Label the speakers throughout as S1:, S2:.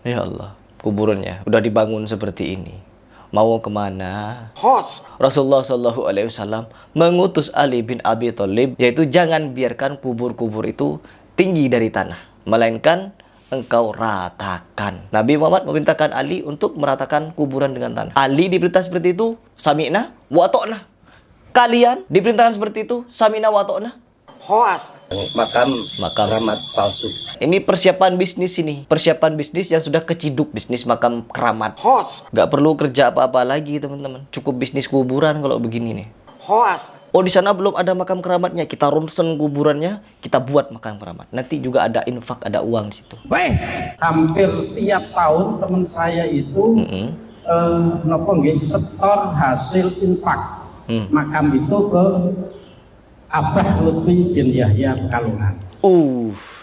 S1: Ya Allah, kuburannya udah dibangun seperti ini. Mau kemana? Rasulullah Shallallahu Alaihi Wasallam mengutus Ali bin Abi Thalib, yaitu jangan biarkan kubur-kubur itu tinggi dari tanah, melainkan engkau ratakan. Nabi Muhammad memerintahkan Ali untuk meratakan kuburan dengan tanah. Ali diperintah seperti itu, sami'na wa ta'na. Kalian diperintahkan seperti itu, sami'na wa ta'na.
S2: Makam
S1: Makam
S2: keramat palsu.
S1: ini persiapan bisnis ini. Persiapan bisnis yang sudah keciduk. Bisnis makam keramat. Gak perlu kerja apa-apa lagi teman-teman. Cukup bisnis kuburan kalau begini nih. Oh, di sana belum ada makam keramatnya. Kita ronsen kuburannya, kita buat makam keramat. Nanti juga ada infak, ada uang di situ.
S3: Hampir tiap tahun teman saya itu setor hasil infak makam itu ke Abah Lutfi bin Yahya Pekalongan.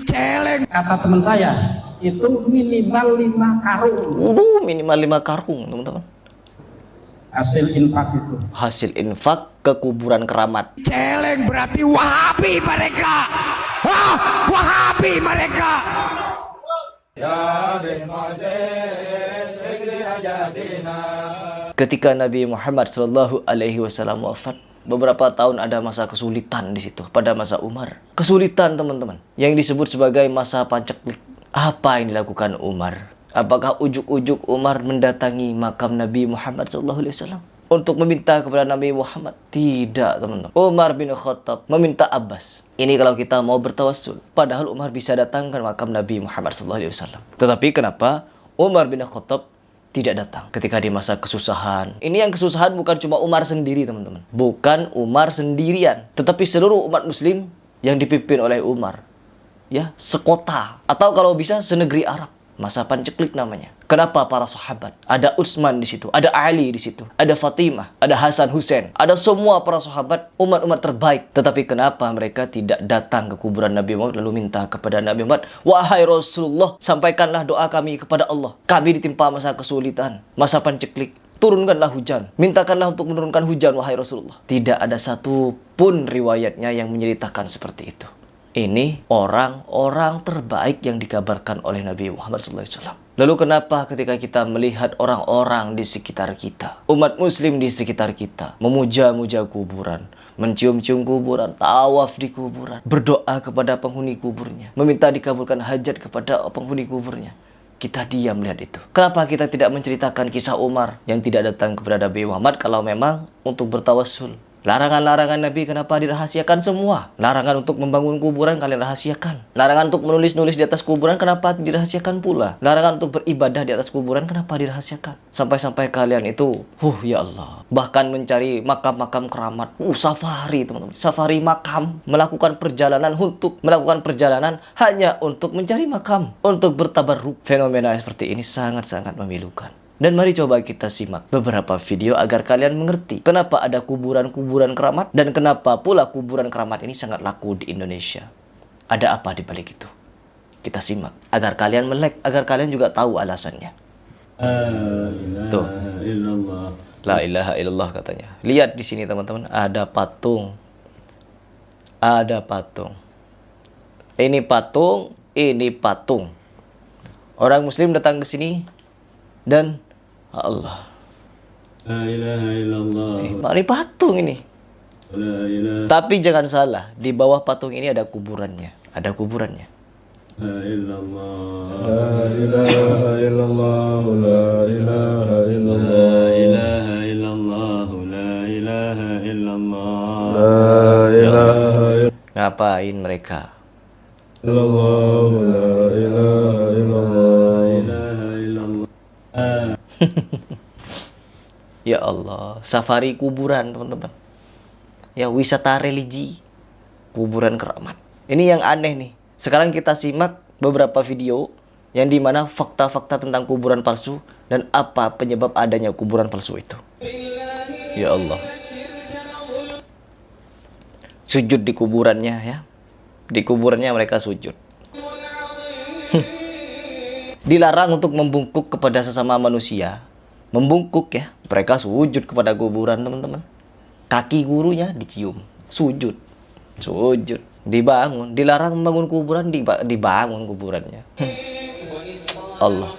S1: Celeng.
S3: Kata teman saya, itu minimal 5 karung.
S1: Minimal 5 karung, teman-teman.
S3: Hasil infak itu.
S1: Hasil infak ke kuburan keramat.
S2: Celeng berarti Wahabi mereka. Wahabi mereka.
S1: Ketika Nabi Muhammad Shallallahu Alaihi Wasallam wafat, beberapa tahun ada masa kesulitan di situ. Pada masa Umar, kesulitan teman-teman, yang disebut sebagai masa panceklik. Apa yang dilakukan Umar? Apakah ujuk-ujuk Umar mendatangi makam Nabi Muhammad SAW untuk meminta kepada Nabi Muhammad? Tidak, teman-teman. Umar bin Khattab meminta Abbas. Ini kalau kita mau bertawassul. Padahal Umar bisa datang ke makam Nabi Muhammad SAW. Tetapi kenapa Umar bin Khattab tidak datang ketika di masa kesusahan? Ini yang kesusahan bukan cuma Umar sendiri, teman-teman. Bukan Umar sendirian, tetapi seluruh umat muslim yang dipimpin oleh Umar. Ya, sekota. Atau kalau bisa senegeri Arab. Masa panceklik namanya. Kenapa para sahabat? Ada Utsman di situ, ada Ali di situ, ada Fatimah, ada Hasan Hussein, ada semua para sahabat, umat-umat terbaik. Tetapi kenapa mereka tidak datang ke kuburan Nabi Muhammad lalu minta kepada Nabi Muhammad, wahai Rasulullah, sampaikanlah doa kami kepada Allah. Kami ditimpa masa kesulitan, masa panceklik. Turunkanlah hujan. Mintakanlah untuk menurunkan hujan, wahai Rasulullah. Tidak ada satu pun riwayatnya yang menceritakan seperti itu. Ini orang-orang terbaik yang dikabarkan oleh Nabi Muhammad SAW. Lalu kenapa ketika kita melihat orang-orang di sekitar kita, umat muslim di sekitar kita, memuja-muja kuburan, mencium-cium kuburan, tawaf di kuburan, berdoa kepada penghuni kuburnya, meminta dikabulkan hajat kepada penghuni kuburnya, kita diam melihat itu? Kenapa kita tidak menceritakan kisah Umar yang tidak datang kepada Nabi Muhammad kalau memang untuk bertawassul? Larangan-larangan Nabi kenapa dirahasiakan semua? Larangan untuk membangun kuburan kalian rahasiakan. Larangan untuk menulis-nulis di atas kuburan kenapa dirahasiakan pula? Larangan untuk beribadah di atas kuburan kenapa dirahasiakan? Sampai-sampai kalian itu, ya Allah, bahkan mencari makam-makam keramat. Safari, teman-teman. Safari makam. Melakukan perjalanan hanya untuk mencari makam. Untuk bertabarruk. Fenomena seperti ini sangat-sangat memilukan. Dan mari coba kita simak beberapa video agar kalian mengerti kenapa ada kuburan-kuburan keramat dan kenapa pula kuburan keramat ini sangat laku di Indonesia. Ada apa di balik itu? Kita simak agar kalian melek, agar kalian juga tahu alasannya. Tuh. La ilaha illallah katanya. Lihat di sini teman-teman, ada patung. Ada patung. Ini patung, ini patung. Orang muslim datang ke sini dan Allah.
S4: La ilaha illallah.
S1: Ini patung ini.
S4: La ilaha
S1: Tapi jangan salah, di bawah patung ini ada kuburannya. Ada kuburannya.
S4: illallah.
S5: La ilaha illallah. La ilaha illallah.
S4: La ilaha illallah. La ilaha illallah.
S5: La ilaha
S1: Ngapain mereka?
S5: illallah. La ilaha illallah.
S4: La ilaha illallah.
S1: Ya Allah, safari kuburan teman-teman. Ya, wisata religi, kuburan keramat. Ini yang aneh nih. Sekarang kita simak beberapa video yang dimana fakta-fakta tentang kuburan palsu dan apa penyebab adanya kuburan palsu itu. Ya Allah. Sujud di kuburannya ya. Di kuburannya mereka sujud. Dilarang untuk membungkuk kepada sesama manusia. Membungkuk ya. Mereka sujud kepada kuburan teman-teman. Kaki gurunya dicium. Sujud. Sujud. Dibangun. Dilarang membangun kuburan, dibangun kuburannya. Allah.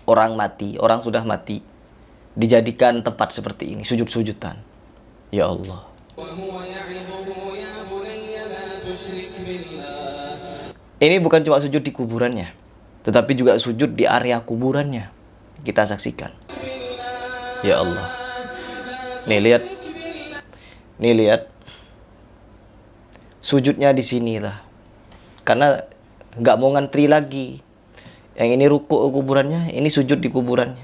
S1: Orang mati, orang sudah mati, dijadikan tempat seperti ini, sujud-sujudan. Ya Allah. Ini bukan cuma sujud di kuburannya, tetapi juga sujud di area kuburannya. Kita saksikan. Ya Allah. Nih lihat. Nih lihat. Sujudnya di sini lah. Karena nggak mau ngantri lagi. Yang ini rukuk kuburannya, ini sujud di kuburannya.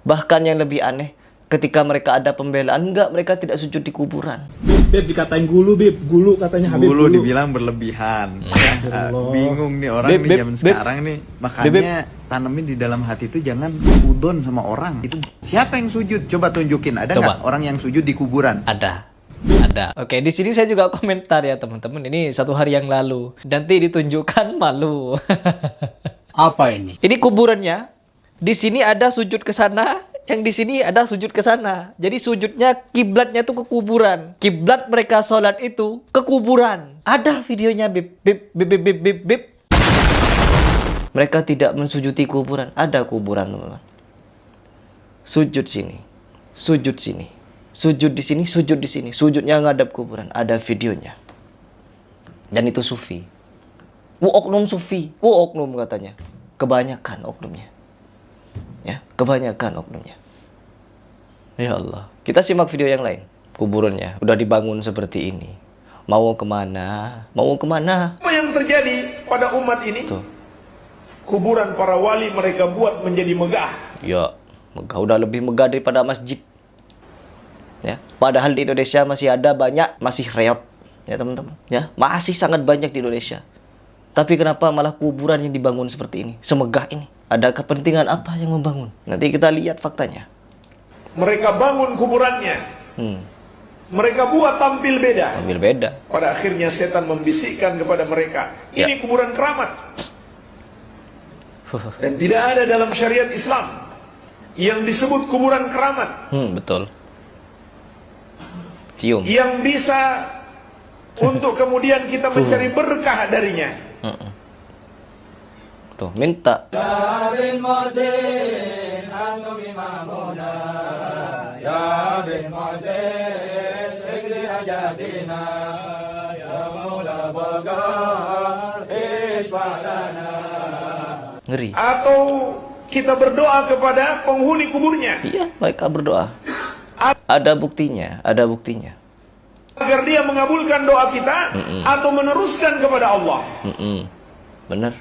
S1: Bahkan yang lebih aneh, ketika mereka ada pembelaan, enggak, mereka tidak sujud di kuburan.
S6: Beb dikatain gulu, Beb. Gulu katanya Habib
S7: Gulu
S6: gulu.
S7: dibilang berlebihan. Bingung nih orang
S1: Beb,
S7: nih
S1: Beb,
S7: zaman
S1: Beb.
S7: sekarang nih. Makanya tanemin di dalam hati itu jangan udon sama orang. Itu siapa yang sujud? Coba tunjukin. Ada
S1: Coba.
S7: nggak orang yang sujud di kuburan?
S1: Ada. Oke, di sini saya juga komentar ya teman-teman. Ini 1 hari yang lalu. Nanti ditunjukkan malu.
S3: Apa ini?
S1: Ini kuburannya. Di sini ada sujud ke sana, yang di sini ada sujud ke sana. Jadi sujudnya, kiblatnya tuh ke kuburan. Kiblat mereka sholat itu ke kuburan. Ada videonya, bib, bib, bib, bib, bib, bib, bib. Mereka tidak mensujudi kuburan. Ada kuburan, teman-teman. Sujud sini, sujud sini, sujud di sini, sujud di sini. Sujudnya ngadap kuburan. Ada videonya. Dan itu sufi. Oknum sufi. Oknum katanya. Kebanyakan oknumnya. Ya, kebanyakan oknumnya. Ya Allah. Kita simak video yang lain. Kuburannya udah dibangun seperti ini. Mau kemana? Mau kemana?
S8: Apa yang terjadi pada umat ini?
S1: Tuh.
S8: Kuburan para wali mereka buat menjadi megah.
S1: Ya, megah. Udah lebih megah daripada masjid. Ya, padahal di Indonesia masih ada banyak, masih reot. Ya teman-teman. Ya, masih sangat banyak di Indonesia. Tapi kenapa malah kuburan yang dibangun seperti ini? Semegah ini. Ada kepentingan apa yang membangun? Nanti kita lihat faktanya.
S8: Mereka bangun kuburannya. Mereka buat tampil beda.
S1: Ambil beda.
S8: Pada akhirnya setan membisikkan kepada mereka,
S1: Ya.
S8: ini kuburan keramat. Dan tidak ada dalam syariat Islam yang disebut kuburan keramat.
S1: Betul. Cium.
S8: Yang bisa untuk kemudian kita mencari berkah darinya.
S1: Tuh, minta. Ngeri.
S8: Atau kita berdoa kepada penghuni kuburnya
S1: Iya, mereka berdoa. Ada buktinya, ada buktinya.
S8: agar dia mengabulkan doa kita atau meneruskan kepada Allah.
S1: Benar.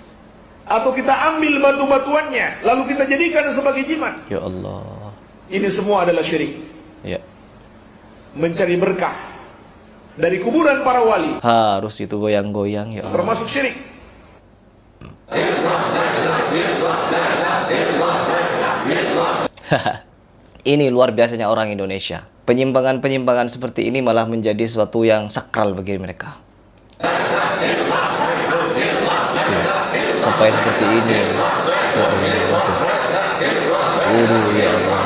S8: Atau kita ambil batu-batuannya lalu kita jadikan sebagai jimat.
S1: Ya Allah.
S8: Ini semua adalah syirik.
S1: Ya.
S8: Mencari berkah dari kuburan para wali
S1: Harus itu goyang-goyang ya Allah.
S8: termasuk syirik.
S1: Ini luar biasanya orang Indonesia. Penyimpangan-penyimpangan seperti ini malah menjadi sesuatu yang sakral bagi mereka. Sampai seperti ini. Ya Allah. Ya Allah.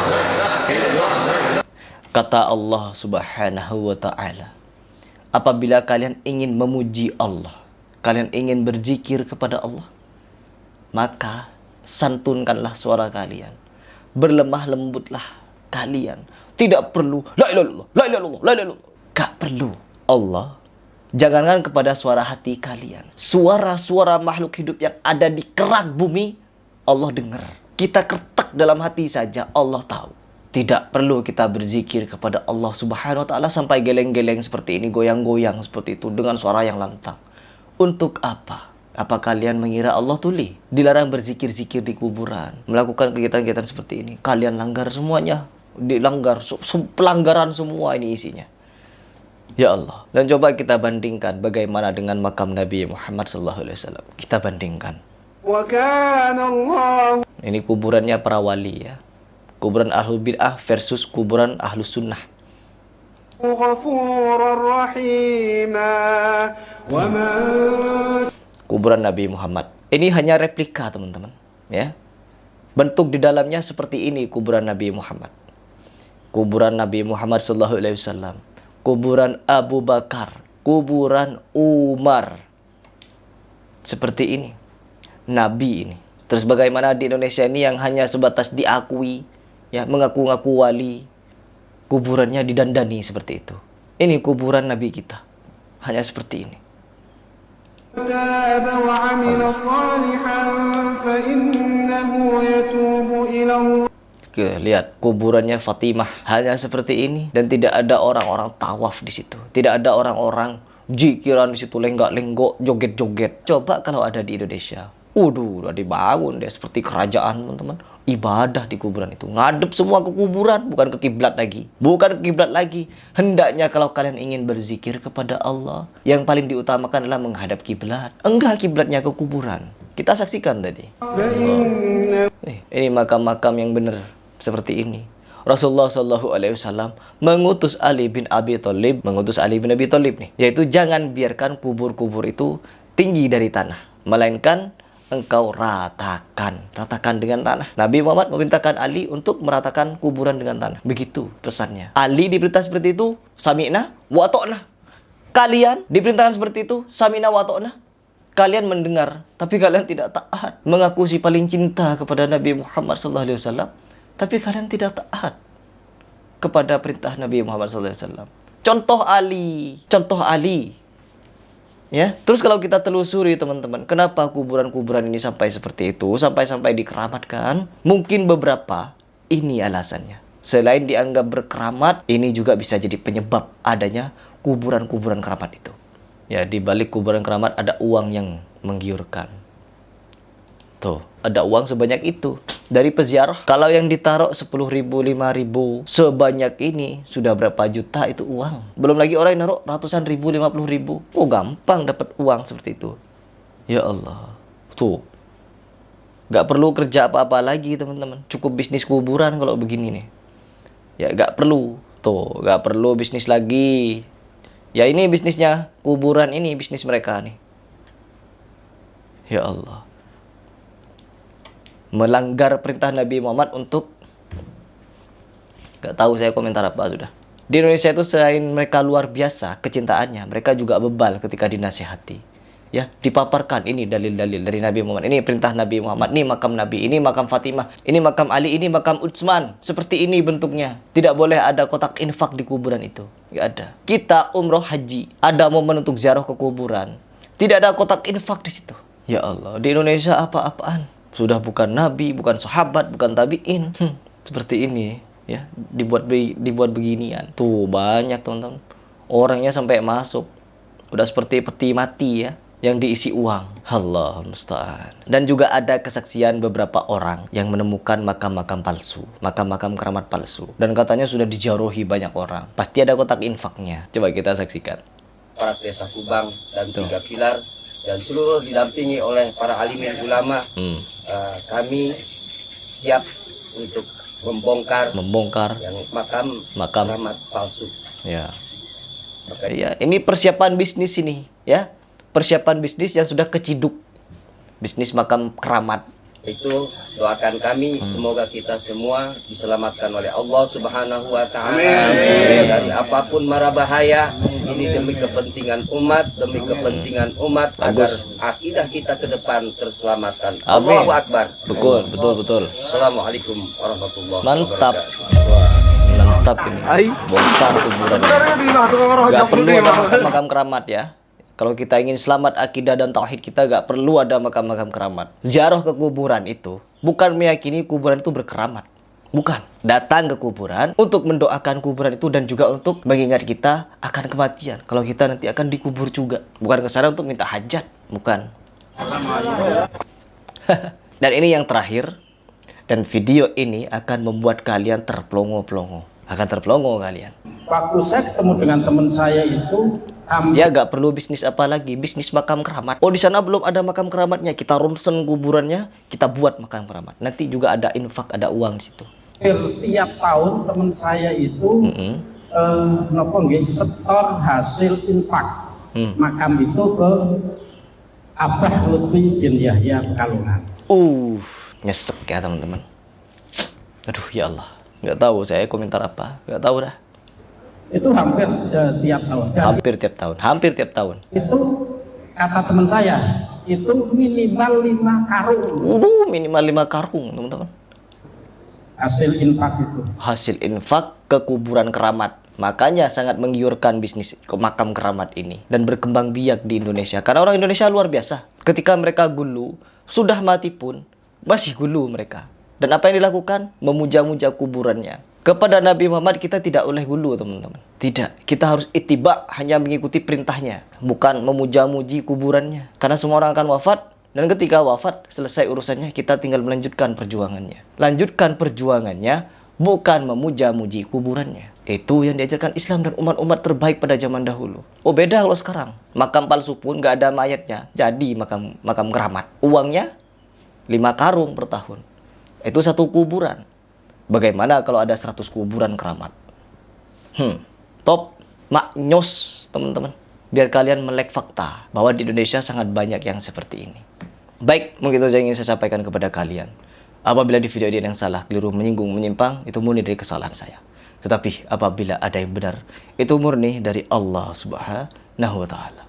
S1: Kata Allah Subhanahu wa ta'ala, apabila kalian ingin memuji Allah, kalian ingin berzikir kepada Allah, maka santunkanlah suara kalian, berlemah lembutlah kalian. Tidak perlu la ilaha illallah, la ilaha illallah, la ilaha illallah. Gak perlu. Allah, jangankan kepada suara hati kalian, suara-suara makhluk hidup yang ada di kerak bumi, Allah dengar. Kita kertak dalam hati saja, Allah tahu. Tidak perlu kita berzikir kepada Allah Subhanahu wa ta'ala sampai geleng-geleng seperti ini, goyang-goyang seperti itu dengan suara yang lantang. Untuk apa? Apa kalian mengira Allah tuli? Dilarang berzikir-zikir di kuburan, melakukan kegiatan-kegiatan seperti ini. Kalian langgar semuanya. Dilanggar, pelanggaran semua ini isinya. Ya Allah. Dan coba kita bandingkan bagaimana dengan makam Nabi Muhammad SAW. Kita bandingkan. Ini kuburannya para wali ya. Kuburan Ahlul Bid'ah versus kuburan Ahlus Sunnah. Kuburan Nabi Muhammad. Ini hanya replika teman-teman. Ya. Bentuk di dalamnya seperti ini kuburan Nabi Muhammad. Kuburan Nabi Muhammad SAW. Kuburan Abu Bakar. Kuburan Umar. Seperti ini. Nabi ini. Terus bagaimana di Indonesia ini yang hanya sebatas diakui, ya, mengaku-ngaku wali, kuburannya didandani seperti itu. Ini kuburan Nabi kita, hanya seperti ini. Oke, lihat kuburannya Fatimah hanya seperti ini, dan tidak ada orang-orang tawaf di situ, tidak ada orang-orang jikiran di situ, lenggak-lenggok, joget-joget. Coba kalau ada di Indonesia, udah dibangun deh seperti kerajaan, teman-teman. Ibadah di kuburan itu, ngadep semua ke kuburan, bukan ke kiblat lagi, bukan ke kiblat lagi. Hendaknya kalau kalian ingin berzikir kepada Allah, yang paling diutamakan adalah menghadap kiblat. Enggak, kiblatnya ke kuburan. Kita saksikan tadi. Ini makam-makam yang benar seperti ini. Rasulullah SAW mengutus Ali bin Abi Thalib, nih, yaitu jangan biarkan kubur-kubur itu tinggi dari tanah, melainkan engkau ratakan dengan tanah. Nabi Muhammad memerintahkan Ali untuk meratakan kuburan dengan tanah. Begitu pesannya. Ali diperintah seperti itu, sami'na wa ta'na. Kalian diperintahkan seperti itu, sami'na wa ta'na. Kalian mendengar, tapi kalian tidak taat. Mengaku si paling cinta kepada Nabi Muhammad SAW, tapi kalian tidak taat kepada perintah Nabi Muhammad SAW. Contoh Ali. Ya, terus kalau kita telusuri, teman-teman, kenapa kuburan-kuburan ini sampai seperti itu, sampai dikeramatkan? Mungkin beberapa ini alasannya. Selain dianggap berkeramat, ini juga bisa jadi penyebab adanya kuburan-kuburan keramat itu. Ya, di balik kuburan keramat ada uang yang menggiurkan. Tuh, ada uang sebanyak itu dari peziarah. Kalau yang ditaruh 10.000, 5.000, sebanyak ini sudah berapa juta itu uang. Belum lagi orang yang naruh ratusan ribu, 50.000. Oh, gampang dapat uang seperti itu. Ya Allah. Tuh. Gak perlu kerja apa-apa lagi, teman-teman. Cukup bisnis kuburan kalau begini nih. Ya, gak perlu. Tuh, gak perlu bisnis lagi. Ya, ini bisnisnya. Kuburan ini bisnis mereka nih. Ya Allah. Melanggar perintah Nabi Muhammad untuk, gak tahu saya komentar apa sudah. Di Indonesia itu selain mereka luar biasa kecintaannya, mereka juga bebal ketika dinasihati. Ya, dipaparkan ini dalil-dalil dari Nabi Muhammad. Ini perintah Nabi Muhammad, ini makam Nabi, ini makam Fatimah, ini makam Ali, ini makam Utsman. Seperti ini bentuknya. Tidak boleh ada kotak infak di kuburan itu. Gak ada. Kita umroh haji, ada momen untuk ziarah ke kuburan, tidak ada kotak infak di situ. Ya Allah, di Indonesia apa-apaan. Sudah bukan nabi, bukan sahabat, bukan tabi'in. Seperti ini, ya, dibuat beginian. Tuh, banyak, teman-teman. Orangnya sampai masuk. Udah seperti peti mati, ya, yang diisi uang. Allah musta'an. Dan juga ada kesaksian beberapa orang yang menemukan makam-makam palsu, makam-makam keramat palsu. Dan katanya sudah dijarohi banyak orang. Pasti ada kotak infaknya. Coba kita saksikan.
S2: Para desa Kubang dan 3 pilar, dan seluruh didampingi oleh para alimin ulama. Kami siap untuk membongkar yang makam keramat palsu.
S1: Ya. Ya, ini persiapan bisnis ini, ya. Persiapan bisnis yang sudah keciduk. Bisnis makam keramat.
S2: Itu doakan kami semoga kita semua diselamatkan oleh Allah Subhanahu wa taala dari apapun mara bahaya. Ini demi kepentingan umat, agar akidah kita ke depan terselamatkan. Allahu Akbar.
S1: Betul.
S2: Assalamualaikum warahmatullahi
S1: Mantap.
S2: wabarakatuh.
S1: Mantap ini. Bongkar kuburan. Gak perlu ada makam keramat, ya. Kalau kita ingin selamat akidah dan tauhid kita, gak perlu ada makam-makam keramat. Ziarah ke kuburan itu bukan meyakini kuburan itu berkeramat. Bukan. Datang ke kuburan untuk mendoakan kuburan itu dan juga untuk mengingat kita akan kematian. Kalau kita nanti akan dikubur juga. Bukan ke sana untuk minta hajat. Bukan. Dan ini yang terakhir. Dan video ini akan membuat kalian terplongo-plongo. Akan terplongo kalian.
S3: Waktu saya ketemu dengan teman saya itu,
S1: dia gak perlu bisnis apa lagi, bisnis makam keramat. Oh, di sana belum ada makam keramatnya, kita ronsen kuburannya, kita buat makam keramat. Nanti juga ada infak, ada uang di situ.
S3: Tiap tahun teman saya itu setor hasil infak makam itu ke Abah Lutfi bin Yahya Pekalongan.
S1: Nyesek ya, teman-teman. Aduh, ya Allah. Gak tahu saya komentar apa, gak tahu dah.
S3: Itu hampir tiap tahun.
S1: Hampir tiap tahun.
S3: Itu kata teman saya, itu minimal 5 karung
S1: Minimal 5 karung, teman-teman.
S3: hasil infak itu.
S1: Hasil infak ke kuburan keramat. Makanya sangat menggiurkan bisnis ke makam keramat ini dan berkembang biak di Indonesia. Karena orang Indonesia luar biasa. Ketika mereka gulu, sudah mati pun masih gulu mereka. Dan apa yang dilakukan? Memuja-muja kuburannya. Kepada Nabi Muhammad kita tidak boleh gulu, teman-teman. Tidak, kita harus ittiba, hanya mengikuti perintahnya, bukan memuja-muji kuburannya. Karena semua orang akan wafat, dan ketika wafat, selesai urusannya, kita tinggal melanjutkan perjuangannya. Lanjutkan perjuangannya, bukan memuja-muji kuburannya. Itu yang diajarkan Islam dan umat-umat terbaik pada zaman dahulu. Oh, beda kalau sekarang. Makam palsu pun nggak ada mayatnya, jadi makam keramat. Uangnya 5 karung per tahun. Itu satu kuburan. Bagaimana kalau ada 100 kuburan keramat? Top maknyos, teman-teman. Biar kalian melek fakta bahwa di Indonesia sangat banyak yang seperti ini. Baik, mungkin itu saja yang ingin saya sampaikan kepada kalian. Apabila di video ini yang salah, keliru, menyinggung, menyimpang, itu murni dari kesalahan saya. Tetapi apabila ada yang benar, itu murni dari Allah Subhanahu wa Ta'ala.